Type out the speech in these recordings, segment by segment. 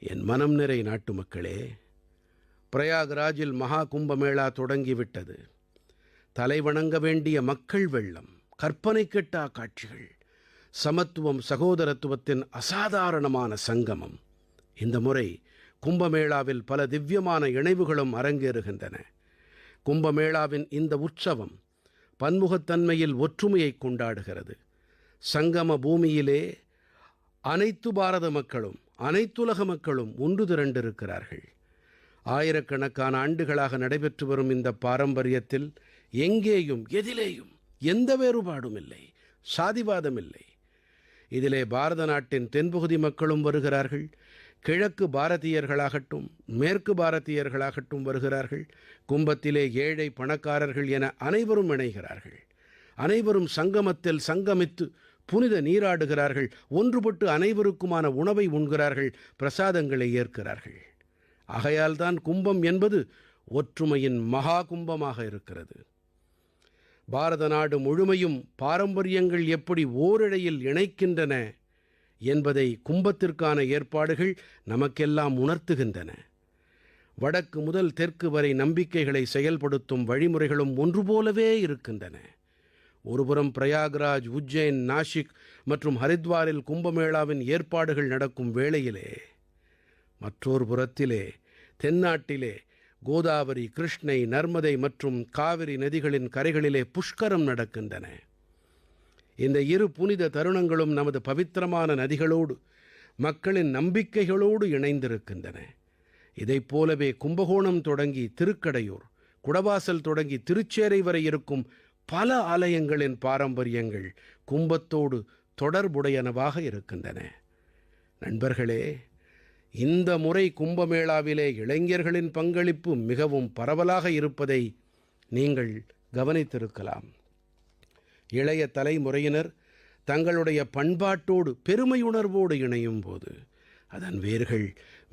என் மனம் நிறை நாட்டுமக்களே, பிரயாக்ராஜில் மகா கும்பமேளா தொடங்கிவிட்டது. தலைவணங்க வேண்டிய மக்கள் வெள்ளம், கற்பனை கெட்டா காட்சிகள், சமத்துவம் சகோதரத்துவத்தின் அசாதாரணமான சங்கமம். இந்த முறை கும்பமேளாவில் பல திவ்யமான இணைவுகளும் அரங்கேறுகின்றன. கும்பமேளாவின் இந்த உற்சவம் பன்முகத்தன்மையில் ஒற்றுமையைக் கொண்டாடுகிறது. சங்கம பூமியிலே அனைத்து பாரத மக்களும், அனைத்துலக மக்களும் ஒன்று திரண்டிருக்கிறார்கள். ஆயிரக்கணக்கான ஆண்டுகளாக நடைபெற்று வரும் இந்த பாரம்பரியத்தில் எங்கேயும் எதிலேயும் எந்த வேறுபாடும் இல்லை, சாதிவாதம் இல்லை. இதிலே பாரத நாட்டின் தென்பகுதி மக்களும் வருகிறார்கள், கிழக்கு பாரதியர்களாகட்டும் மேற்கு பாரதியர்களாகட்டும் வருகிறார்கள். கும்பத்திலே ஏழை பணக்காரர்கள் என அனைவரும் இணைகிறார்கள். அனைவரும் சங்கமத்தில் சங்கமித்து புனித நீராடுகிறார்கள். ஒன்றுபட்டு அனைவருக்குமான உணவை உண்கிறார்கள், பிரசாதங்களை ஏற்கிறார்கள். ஆகையால் தான் கும்பம் என்பது ஒற்றுமையின் மகா கும்பமாக இருக்கிறது. பாரத நாடு முழுமையும் பாரம்பரியங்கள் எப்படி ஓரிழையில் இணைக்கின்றன என்பதை கும்பத்திற்கான ஏற்பாடுகள் நமக்கெல்லாம் உணர்த்துகின்றன. வடக்கு முதல் தெற்கு வரை நம்பிக்கைகளை செயல்படுத்தும் வழிமுறைகளும் ஒன்று போலவே இருக்கின்றன. ஒருபுறம் பிரயாக்ராஜ், உஜ்ஜைன், நாசிக் மற்றும் ஹரித்வாரில் கும்பமேளாவின் ஏற்பாடுகள் நடக்கும் வேளையிலே, மற்றொரு புறத்திலே தென்னாட்டிலே கோதாவரி, கிருஷ்ணை, நர்மதை மற்றும் காவிரி நதிகளின் கரைகளிலே புஷ்கரம் நடக்கின்றன. இந்த இரு புனித தருணங்களும் நமது பவித்திரமான நதிகளோடு, மக்களின் நம்பிக்கைகளோடு இணைந்திருக்கின்றன. இதைப் போலவே கும்பகோணம் தொடங்கி திருக்கடையூர், குடவாசல் தொடங்கி திருச்சேரை வரை இருக்கும் பல ஆலயங்களின் பாரம்பரியங்கள் கும்பத்தோடு தொடர்புடையனவாக இருக்கின்றன. நண்பர்களே, இந்த முறை கும்பமேளாவிலே இளைஞர்களின் பங்களிப்பு மிகவும் பரவலாக இருப்பதை நீங்கள் கவனித்திருக்கலாம். இளைய தலைமுறையினர் தங்களுடைய பண்பாட்டோடு பெருமையுணர்வோடு இணையும் போது அதன் வேர்கள்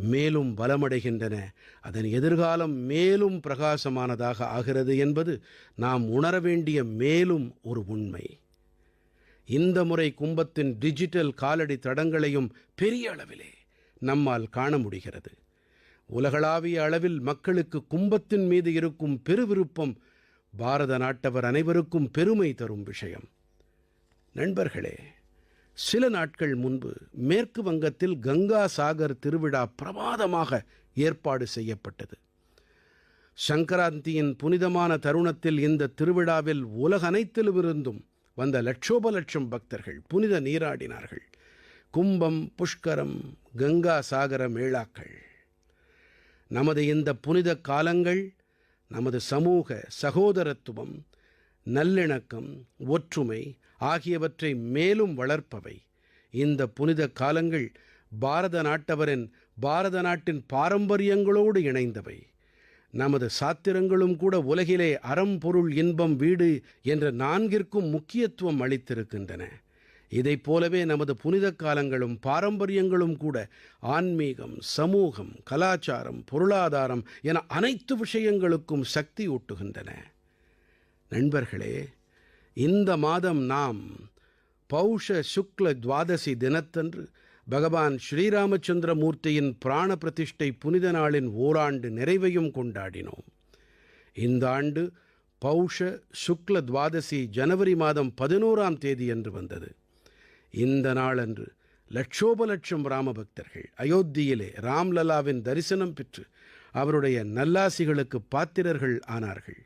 மேலும் பலமடைகின்றன, அதன் எதிர்காலம் மேலும் பிரகாசமானதாக ஆகிறது என்பது நாம் உணர வேண்டிய மேலும் ஒரு உண்மை. இந்த முறை கும்பத்தின் டிஜிட்டல் காலடி தடங்களையும் பெரிய அளவிலே நம்மால் காண முடிகிறது. உலகளாவிய அளவில் மக்களுக்கு கும்பத்தின் மீது இருக்கும் பெருவிருப்பம் பாரத நாட்டவர் அனைவருக்கும் பெருமை தரும் விஷயம். நண்பர்களே, சில நாட்கள் முன்பு மேற்கு வங்கத்தில் கங்கா சாகர் திருவிழா பிரமாதமாக ஏற்பாடு செய்யப்பட்டது. சங்கராந்தியின் புனிதமான தருணத்தில் இந்த திருவிழாவில் உலகனைத்திலுமிருந்தும் வந்த லட்சோப லட்சம் பக்தர்கள் புனித நீராடினார்கள். கும்பம், புஷ்கரம், கங்கா சாகர மேளாக்கள், நமது இந்த புனித காலங்கள் நமது சமூக சகோதரத்துவம், நல்லிணக்கம், ஒற்றுமை ஆகியவற்றை மேலும் வளர்ப்பவை. இந்த புனித காலங்கள் பாரத நாட்டவரின், பாரத நாட்டின் பாரம்பரியங்களோடு இணைந்தவை. நமது சாத்திரங்களும் கூட உலகிலே அறம், பொருள், இன்பம், வீடு என்ற நான்கிற்கும் முக்கியத்துவம் அளித்திருக்கின்றன. இதைப் போலவே நமது புனித காலங்களும் பாரம்பரியங்களும் கூட ஆன்மீகம், சமூகம், கலாச்சாரம், பொருளாதாரம் என அனைத்து விஷயங்களுக்கும் சக்தி ஊட்டுகின்றன. நண்பர்களே, இந்த மாதம் நாம் பௌஷ சுக்ல துவாதசி தினத்தன்று பகவான் ஸ்ரீராமச்சந்திர மூர்த்தியின் பிராண பிரதிஷ்டை புனித நாளின் ஓராண்டு நிறைவையும் கொண்டாடினோம். இந்த ஆண்டு பௌஷ சுக்ல துவாதசி ஜனவரி மாதம் 11ஆம் தேதியன்று வந்தது. இந்த நாளன்று லட்சோப லட்சம் ராமபக்தர்கள் அயோத்தியிலே ராம்லலாவின் தரிசனம் பெற்று அவருடைய நல்லாசிகளுக்கு பாத்திரர்கள் ஆனார்கள்.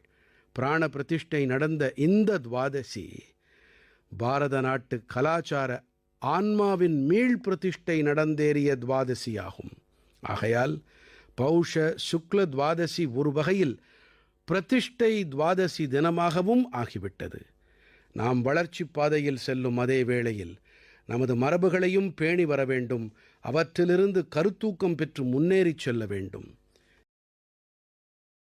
பிராண பிரதிஷ்டை நடந்த இந்த துவாதசி பாரத நாட்டு கலாச்சார ஆன்மாவின் மீள் பிரதிஷ்டை நடந்தேறிய துவாதசியாகும். ஆகையால் பௌஷ சுக்ல துவாதசி ஒரு வகையில் பிரதிஷ்டை துவாதசி தினமாகவும் ஆகிவிட்டது. நாம் வளர்ச்சிப் பாதையில் செல்லும் அதே வேளையில் நமது மரபுகளையும் பேணி வர வேண்டும், அவற்றிலிருந்து கருத்தூக்கம் பெற்று முன்னேறிச் செல்ல வேண்டும்.